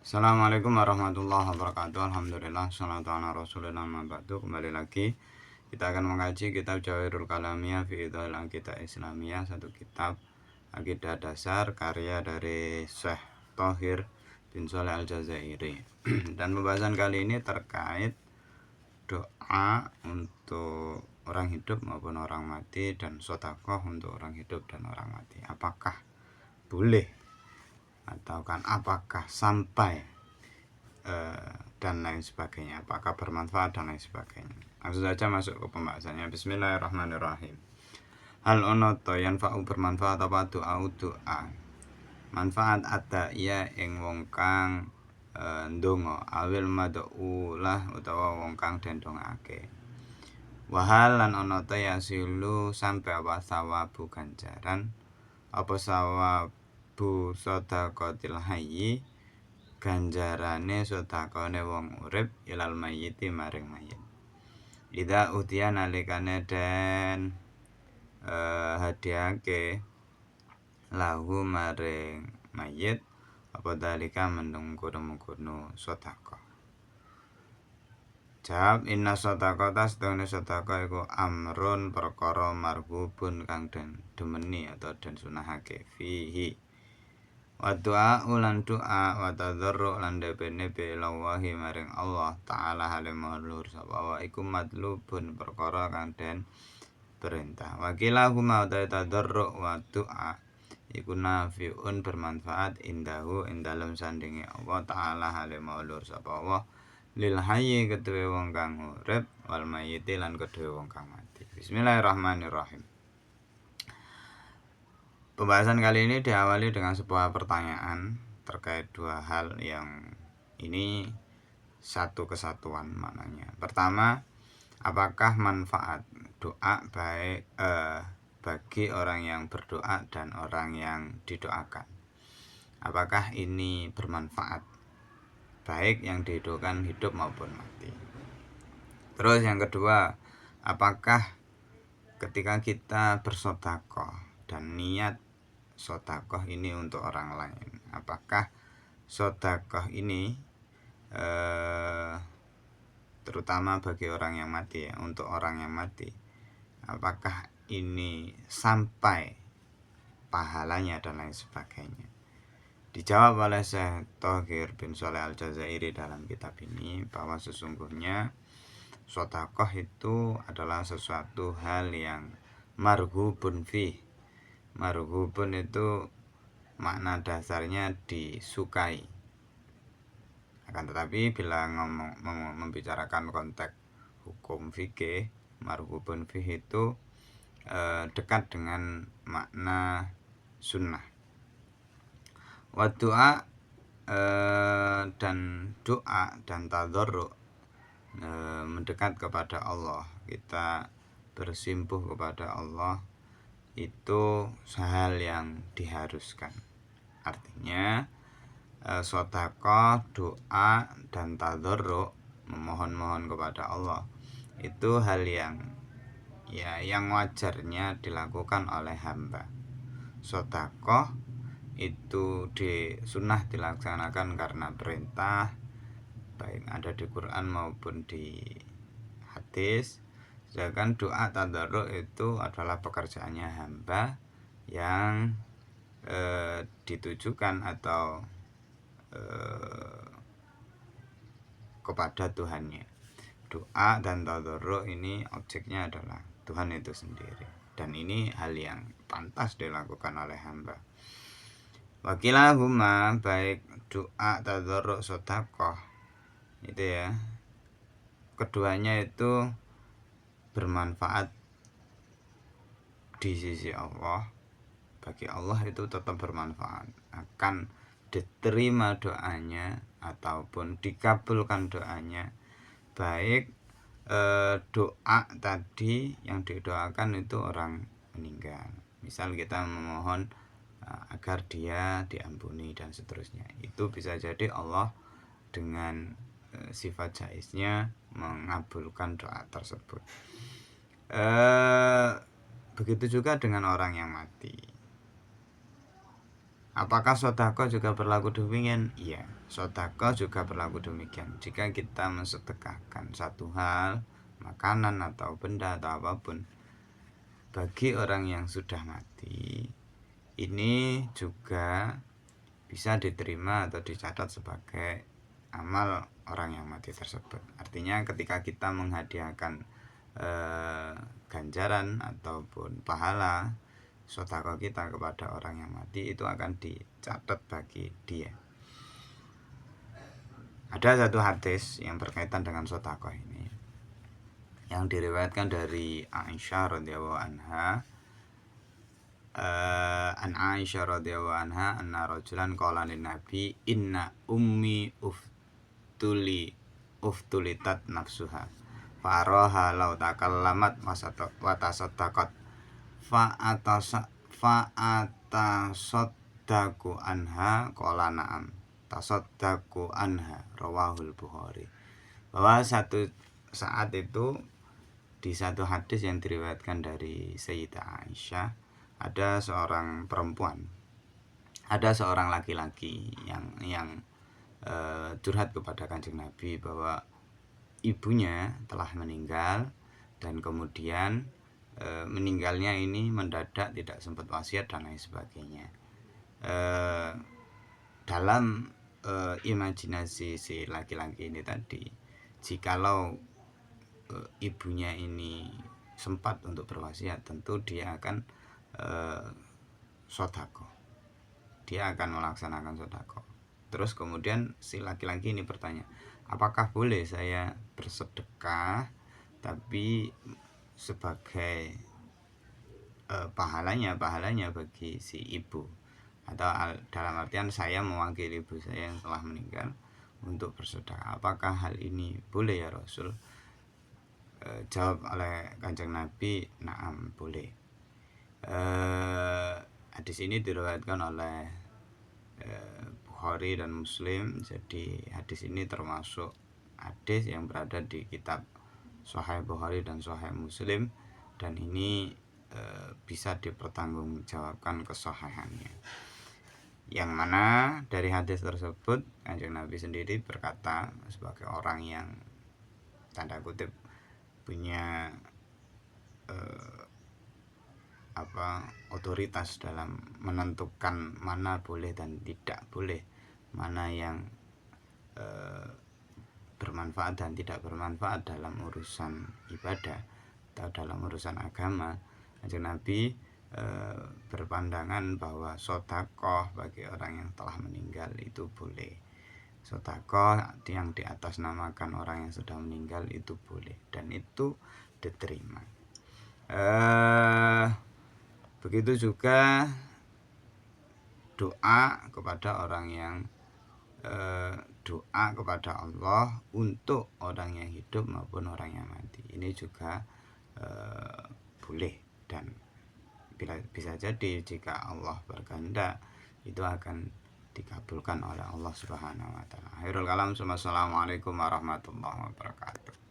Assalamualaikum warahmatullahi wabarakatuh. Alhamdulillah, salatu ala rasulillah, amma ba'du. Kembali lagi kita akan mengkaji kitab Jawahirul Kalamiyah fi Idhil Aqidah Islamiyah, satu kitab akidah dasar karya dari Syekh Thohir bin Shalih Al-Jazairi. Dan pembahasan kali ini terkait doa untuk orang hidup maupun orang mati dan sedekah untuk orang hidup dan orang mati. Apakah boleh atau kan apakah sampai dan lain sebagainya, apakah bermanfaat dan lain sebagainya. Langsung saja masuk ke pembahasannya. Bismillahirrahmanirrahim. Hal ono to yanfa'u bermanfaat apa doa manfaat ada iya ing wong kang ndonga awil mad'u lah utawa wong kang den dongake. Wahal lan ono to yasilu sampai apa sawabu ganjaran apa sawabu sedaqatil hayyi ganjarane sedekahane wong urip ilal mayyiti maring mayit. Ida utia nalikane den hadiahake lahu maring mayit apa dalika mendung-mengkono sedekah. Jawab inna sedekah sedene sedekah iku amrun perkara marhubun kang den demeni atau den sunahake fihi wa doa ulan doa wa tadarru lan debene billahi maring Allah taala halim mulur sapa wa iku matlubun perkara kang den perintah wakilahuma ta tadarru wa doa iku nafiun bermanfaat indahu ing dalem sandinge Allah taala halim mulur sapa wa lil hayyi kedue wong kang urip wal mayyiti lan kedue wong kang mati. Bismillahirrahmanirrahim. Pembahasan kali ini diawali dengan sebuah pertanyaan terkait dua hal yang ini satu kesatuan maknanya. Pertama, apakah manfaat doa baik bagi orang yang berdoa dan orang yang didoakan? Apakah ini bermanfaat baik yang didoakan hidup maupun mati? Terus yang kedua, apakah ketika kita bersedekah dan niat sedekah ini untuk orang lain, apakah sedekah ini terutama bagi orang yang mati ya, untuk orang yang mati, apakah ini sampai pahalanya dan lain sebagainya? Dijawab oleh Syekh Thohir bin Shalih Al-Jazairi dalam kitab ini bahwa sesungguhnya sedekah itu adalah sesuatu hal yang marghubun fi. Marghubun itu makna dasarnya disukai. Akan tetapi bila membicarakan konteks hukum fikih, marghubun fi itu dekat dengan makna sunnah. Wa doa dan doa dan tadarru mendekat kepada Allah, kita bersimpuh kepada Allah, itu hal yang diharuskan. Artinya sedekah, doa dan tadarru, memohon-mohon kepada Allah, itu hal yang wajarnya dilakukan oleh hamba. Sedekah itu sunnah dilaksanakan karena perintah, baik ada di Quran maupun di hadis. Sedangkan doa tadarru itu adalah pekerjaannya hamba yang ditujukan atau kepada Tuhannya. Doa dan tadarru ini objeknya adalah Tuhan itu sendiri, dan ini hal yang pantas dilakukan oleh hamba. Wakilahuma, baik doa tadarru sedekah itu ya, keduanya itu bermanfaat di sisi Allah. Bagi Allah itu tetap bermanfaat, akan diterima doanya ataupun dikabulkan doanya, baik doa tadi yang didoakan itu orang meninggal, misal kita memohon agar dia diampuni dan seterusnya, itu bisa jadi Allah dengan sifat jaiznya mengabulkan doa tersebut. Begitu juga dengan orang yang mati. Apakah sedekah juga berlaku demikian? Iya, sedekah juga berlaku demikian. Jika kita mensedekahkan satu hal, makanan atau benda atau apapun bagi orang yang sudah mati, ini juga bisa diterima atau dicatat sebagai amal orang yang mati tersebut. Artinya ketika kita menghadiahkan ganjaran ataupun pahala sedekah kita kepada orang yang mati, itu akan dicatat bagi dia. Ada satu hadis yang berkaitan dengan sedekah ini yang diriwayatkan dari Aisyah radhiyallahu anha. An Aisyah radhiyallahu anha anna rajulan qala lin nabi inna ummi uftulitat nafsuha faraha law takallamat wa tasaddaqat fa atasaddaqu anha qala na'am tasaddaqu anha rawahul Bukhari. Bahwa satu saat itu di satu hadis yang diriwayatkan dari Sayyidah Aisyah, ada seorang perempuan, ada seorang laki-laki yang curhat kepada Kanjeng Nabi bahwa ibunya telah meninggal dan kemudian meninggalnya ini mendadak, tidak sempat wasiat dan lain sebagainya. Dalam imajinasi si laki-laki ini tadi, jikalau ibunya ini sempat untuk berwasiat, tentu dia akan sedekah. Dia akan melaksanakan sedekah. Terus kemudian si laki-laki ini bertanya, apakah boleh saya bersedekah tapi sebagai pahalanya bagi si ibu, atau dalam artian saya mewakili ibu saya yang telah meninggal untuk bersedekah. Apakah hal ini boleh ya Rasul? Jawab oleh Kanjeng Nabi, na'am, boleh. Hadis ini diriwayatkan oleh Bukhari dan Muslim. Jadi hadis ini termasuk hadis yang berada di kitab Sahih Bukhari dan Sahih Muslim, dan ini bisa dipertanggungjawabkan kesahihannya. Yang mana dari hadis tersebut Kanjeng Nabi sendiri berkata, sebagai orang yang tanda kutip punya otoritas dalam menentukan mana boleh dan tidak boleh, mana yang bermanfaat dan tidak bermanfaat dalam urusan ibadah atau dalam urusan agama. Kanjeng Nabi berpandangan bahwa sedekah bagi orang yang telah meninggal itu boleh. Sedekah yang di atas namakan orang yang sudah meninggal itu boleh dan itu diterima. Begitu juga doa kepada orang yang doa kepada Allah untuk orang yang hidup maupun orang yang mati, ini juga boleh, dan bisa jadi jika Allah berkehendak itu akan dikabulkan oleh Allah Subhanahu wa taala. Akhirul kalam, assalamualaikum warahmatullahi wabarakatuh.